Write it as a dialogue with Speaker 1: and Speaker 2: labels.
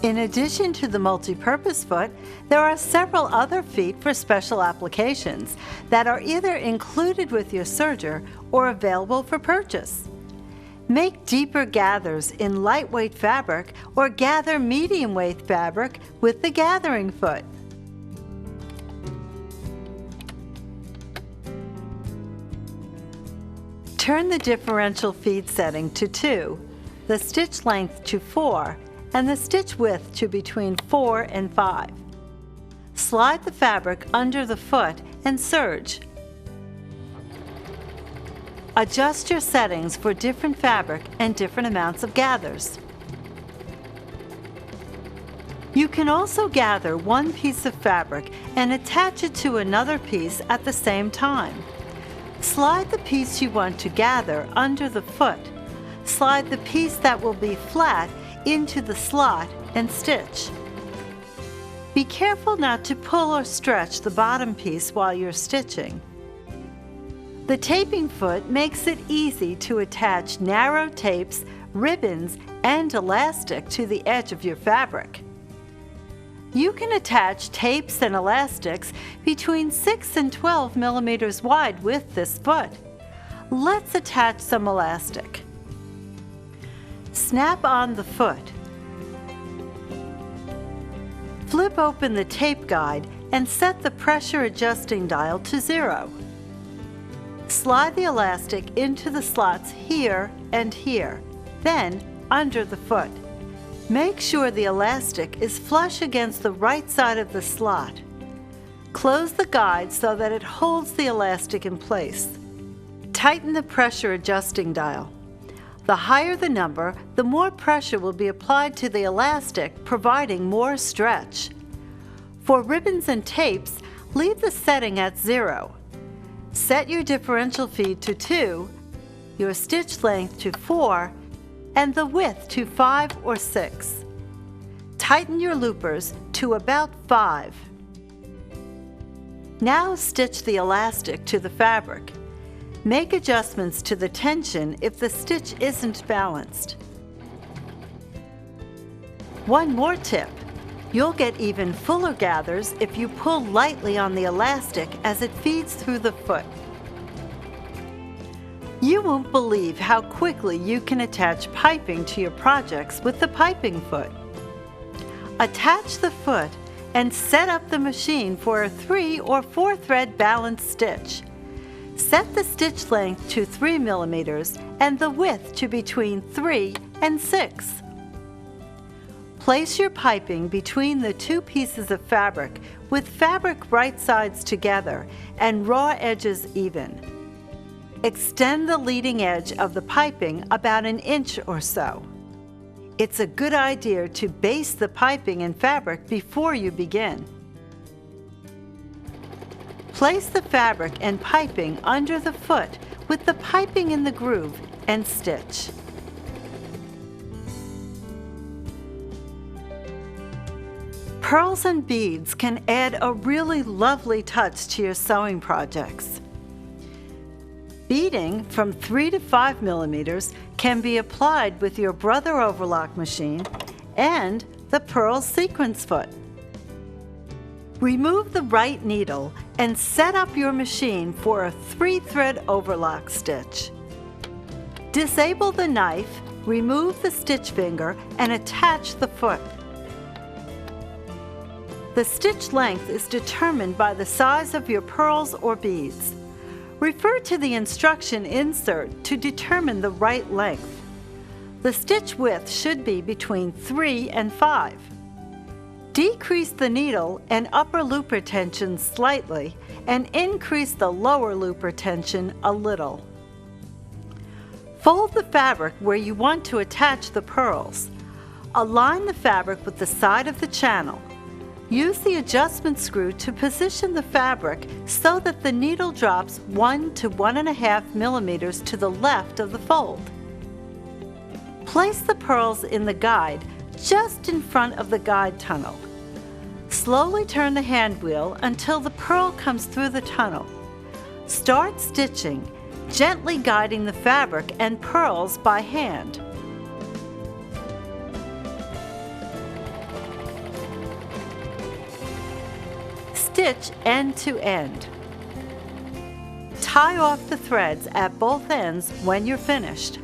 Speaker 1: In addition to the multi-purpose foot, there are several other feet for special applications that are either included with your serger or available for purchase. Make deeper gathers in lightweight fabric or gather medium weight fabric with the gathering foot. Turn the differential feed setting to 2, the stitch length to 4, and the stitch width to between 4 and 5. Slide the fabric under the foot and serge. Adjust your settings for different fabric and different amounts of gathers. You can also gather one piece of fabric and attach it to another piece at the same time. Slide the piece you want to gather under the foot. Slide the piece that will be flat into the slot and stitch. Be careful not to pull or stretch the bottom piece while you're stitching. The taping foot makes it easy to attach narrow tapes, ribbons, and elastic to the edge of your fabric. You can attach tapes and elastics between 6 and 12 millimeters wide with this foot. Let's attach some elastic. Snap on the foot. Flip open the tape guide and set the pressure adjusting dial to 0. Slide the elastic into the slots here and here, then under the foot. Make sure the elastic is flush against the right side of the slot. Close the guide so that it holds the elastic in place. Tighten the pressure adjusting dial. The higher the number, the more pressure will be applied to the elastic, providing more stretch. For ribbons and tapes, leave the setting at 0. Set your differential feed to 2, your stitch length to 4, and the width to 5 or 6. Tighten your loopers to about 5. Now stitch the elastic to the fabric. Make adjustments to the tension if the stitch isn't balanced. One more tip. You'll get even fuller gathers if you pull lightly on the elastic as it feeds through the foot. You won't believe how quickly you can attach piping to your projects with the piping foot. Attach the foot and set up the machine for a 3 or 4 thread balanced stitch. Set the stitch length to 3 millimeters and the width to between 3 and 6. Place your piping between the 2 pieces of fabric with fabric right sides together and raw edges even. Extend the leading edge of the piping about an inch or so. It's a good idea to baste the piping in fabric before you begin. Place the fabric and piping under the foot with the piping in the groove and stitch. Pearls and beads can add a really lovely touch to your sewing projects. Beading from 3 to 5 millimeters can be applied with your Brother overlock machine and the pearl sequence foot. Remove the right needle and set up your machine for a 3-thread overlock stitch. Disable the knife, remove the stitch finger, and attach the foot. The stitch length is determined by the size of your pearls or beads. Refer to the instruction insert to determine the right length. The stitch width should be between 3 and 5. Decrease the needle and upper loop retention slightly and increase the lower loop retention a little. Fold the fabric where you want to attach the pearls. Align the fabric with the side of the channel. Use the adjustment screw to position the fabric so that the needle drops 1 to 1.5 millimeters to the left of the fold. Place the pearls in the guide just in front of the guide tunnel. Slowly turn the hand wheel until the pearl comes through the tunnel. Start stitching, gently guiding the fabric and pearls by hand. Stitch end to end. Tie off the threads at both ends when you're finished.